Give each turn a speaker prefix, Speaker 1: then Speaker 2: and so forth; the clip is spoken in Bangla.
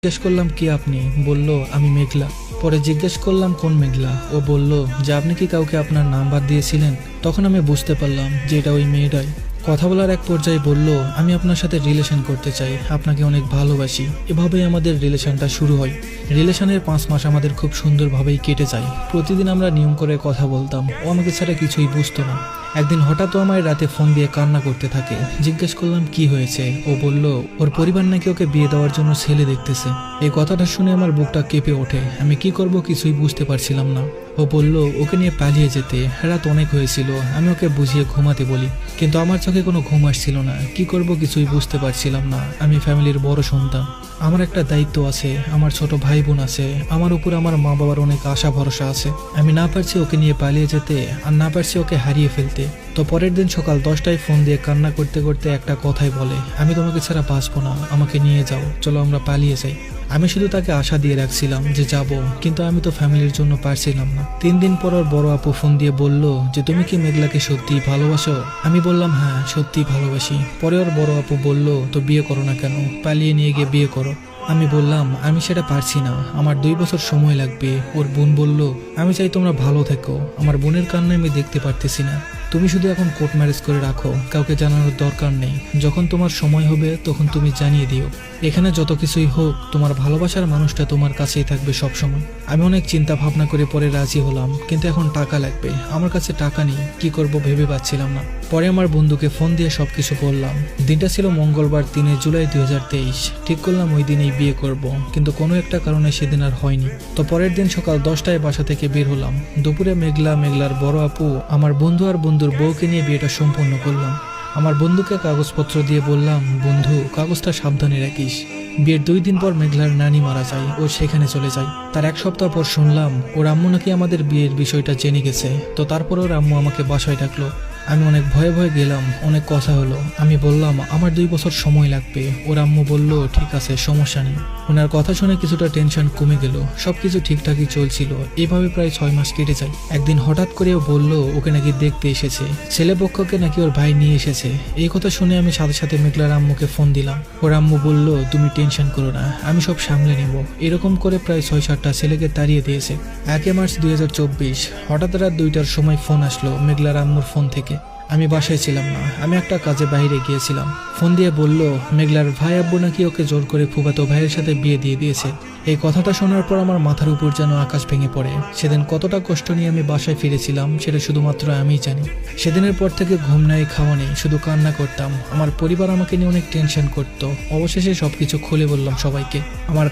Speaker 1: জিজ্ঞেস করলাম কি আপনি? বলল আমি মেঘলা। পরে জিজ্ঞেস করলাম কোন মেঘলা? ও বলল যে আপনি কি কাউকে আপনার নাম্বার দিয়েছিলেন? তখন আমি বুঝতে পারলাম যে এটা ওই মেয়েটাই। কথা বলার এক পর্যায়ে বলল আমি আপনার সাথে রিলেশন করতে চাই, আপনাকে অনেক ভালোবাসি। এভাবেই আমাদের রিলেশনটা শুরু হয়। রিলেশনের 5 মাস আমাদের খুব সুন্দরভাবেই কেটে যায়। প্রতিদিন আমরা নিয়ম করে কথা বলতাম, ও আমাকে ছাড়া কিছুই বুঝতো না। একদিন হঠাৎ ও আমায় রাতে ফোন দিয়ে কান্না করতে থাকে। জিজ্ঞেস করলাম কি হয়েছে? ও বলল ওর পরিবার নাকি ওকে বিয়ে দেওয়ার জন্য ছেলে দেখতেছে। এই কথাটা শুনে আমার বুকটা কেঁপে ওঠে। আমি কি করব কিছুই বুঝতে পারছিলাম না। ও বলল ওকে নিয়ে পালিয়ে যেতে। রাত অনেক হয়েছিল। আমি ওকে বুঝিয়ে ঘুমাতে বলি, কিন্তু আমার চোখে কোনো ঘুম আসছিল না। কি করব কিছুই বুঝতে পারছিলাম না। আমি ফ্যামিলির বড় সন্তান, আমার একটা দায়িত্ব আছে, আমার ছোট ভাই বোন আছে, আমার উপর আমার মা বাবার অনেক আশা ভরসা আছে। আমি না পারছি ওকে নিয়ে পালিয়ে যেতে, আর না পারছি ওকে হারিয়ে ফেলতে। তো পরের দিন সকাল 10টায় ফোন দিয়ে কান্না করতে করতে একটা কথাই বলে, আমি তোমাকে ছাড়া বাঁচবো না, আমাকে নিয়ে যাও, চলো আমরা পালিয়ে যাই। আমি শুধু তাকে আশা দিয়ে রাখছিলাম যে যাব, কিন্তু আমি তো ফ্যামিলির জন্য পারছিলাম না। 3 দিন পর ওর বড় আপু ফোন দিয়ে বলল যে তুমি কি মেঘলাকে সত্যি ভালোবাসো? আমি বললাম হ্যাঁ, সত্যি ভালোবাসি। পরে ওর বড় আপু বলল তো বিয়ে করো না কেন? পালিয়ে নিয়ে গিয়ে বিয়ে করো। আমি বললাম আমি সেটা পারছি না, আমার 2 বছর সময় লাগবে। ওর বোন বলল আমি চাই তোমরা ভালো থেকো, আমার বোনের কান্না আমি দেখতে পারতেছি না। তুমি শুধু এখন কোর্ট ম্যারেজ করে রাখো, কাউকে জানানোর দরকার নেই। যখন তোমার সময় হবে তখন তুমি জানিয়ে দিও। এখানে যত কিছুই হোক, তোমার ভালোবাসার মানুষটা তোমার কাছেই থাকবে সবসময়। আমি অনেক চিন্তা ভাবনা করে পরে রাজি হলাম, কিন্তু এখন টাকা লাগবে। আমার কাছে টাকা নেই, কি করব ভেবে পাচ্ছিলাম না। পরে আমার বন্ধুকে ফোন দিয়ে সবকিছু বললাম। দিনটা ছিল মঙ্গলবার 3 জুলাই 2023। ঠিক করলাম ওই দিনেই বিয়ে করব, কিন্তু কোনো একটা কারণে সেদিন আর হয়নি। তো পরের দিন সকাল 10টায় বাসা থেকে বের হলাম। দুপুরে মেঘলার বড় আপু, আমার বন্ধু আর বন্ধুর বউকে নিয়ে বিয়েটা সম্পূর্ণ করলাম। আমার বন্ধুকে কাগজপত্র দিয়ে বললাম বন্ধু কাগজটা সাবধানে রাখিস। বিয়ের 2 দিন পর মেঘলার নানি মারা যায়, ও সেখানে চলে যায়। তার 1 সপ্তাহ পর শুনলাম ওর আম্মু নাকি আমাদের বিয়ের বিষয়টা জেনে গেছে। তো তারপর ওর আম্মু আমাকে বাসায় ডাকলো। আমি অনেক ভয়ে ভয়ে গেলাম, অনেক কথা হলো। আমি বললাম আমার 2 বছর সময় লাগবে। ওর আম্মু বলল ঠিক আছে, সমস্যা নেই। ওনার কথা শুনে কিছুটা টেনশন কমে গেল। সবকিছু ঠিকঠাকই চলছিল। এভাবে প্রায় 6 মাস কেটে যায়। একদিন হঠাৎ করে ও বলল ওকে নাকি দেখতে এসেছে, ছেলেপক্ষকে নাকি ওর ভাই নিয়ে এসেছে। এই কথা শুনে আমি সাথে সাথে মেঘলার আম্মুকে ফোন দিলাম। ওর আম্মু বলল তুমি টেনশন করো না, আমি সব সামলে নেব। এরকম করে প্রায় 6-7টা ছেলেকে তাড়িয়ে দিয়েছে। 1 মার্চ 2024 হঠাৎ রাত 2টার সময় ফোন আসলো মেঘলার আম্মুর ফোন থেকে। আমি বাসায় ছিলাম না, আমি একটা কাজে বাইরে গিয়েছিলাম। ফোন দিয়ে বলল মেঘলার ভাই আব্বু নাকি ওকে জোর করে ফুফাতো ভাইয়ের সাথে বিয়ে দিয়ে দিয়েছে। এই কথাটা শোনার পর আমার মাথার উপর যেন আকাশ ভেঙে পড়ে। সেদিন কতটা কষ্ট নিয়ে আমি বাসায় ফিরেছিলাম সেটা শুধুমাত্র আমিই জানি। সেদিনের পর থেকে ঘুম নাই, খাওয়া নেই, শুধু কান্না করতাম। আমার পরিবার আমাকে নিয়ে অনেক টেনশন করতো। অবশেষে সবকিছু খুলে বললাম সবাইকে। আমার